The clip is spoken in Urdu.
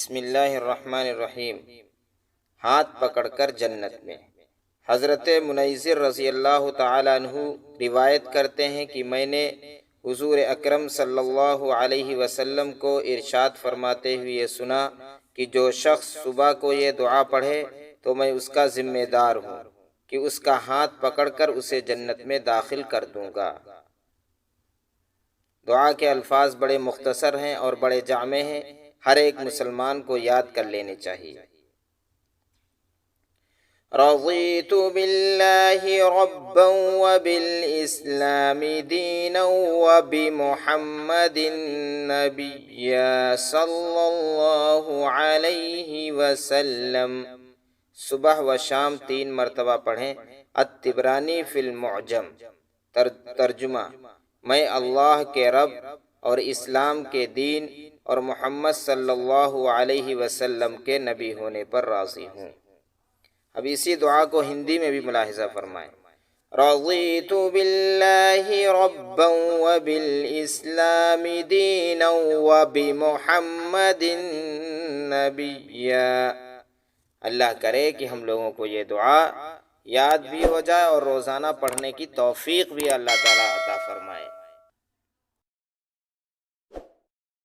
بسم اللہ الرحمن الرحیم۔ ہاتھ پکڑ کر جنت میں۔ حضرت منیزر رضی اللہ تعالیٰ عنہ روایت کرتے ہیں کہ میں نے حضور اکرم صلی اللہ علیہ وسلم کو ارشاد فرماتے ہوئے سنا کہ جو شخص صبح کو یہ دعا پڑھے تو میں اس کا ذمہ دار ہوں کہ اس کا ہاتھ پکڑ کر اسے جنت میں داخل کر دوں گا۔ دعا کے الفاظ بڑے مختصر ہیں اور بڑے جامع ہیں، ہر ایک مسلمان کو یاد کر لینے چاہیے۔ رضیت باللہ ربا وبالاسلام دینا وبمحمد نبیا صلی اللہ علیہ وسلم۔ صبح و شام 3 مرتبہ پڑھیں۔ الطبرانی فی المعجم۔ ترجمہ: میں اللہ کے رب اور اسلام کے دین اور محمد صلی اللہ علیہ وسلم کے نبی ہونے پر راضی ہوں۔ اب اسی دعا کو ہندی میں بھی ملاحظہ فرمائیں۔ رضیت باللہ ربا وبالاسلام دینا وبمحمد نبیا۔ اللہ کرے کہ ہم لوگوں کو یہ دعا یاد بھی ہو جائے اور روزانہ پڑھنے کی توفیق بھی اللہ تعالیٰ عطا فرمائے۔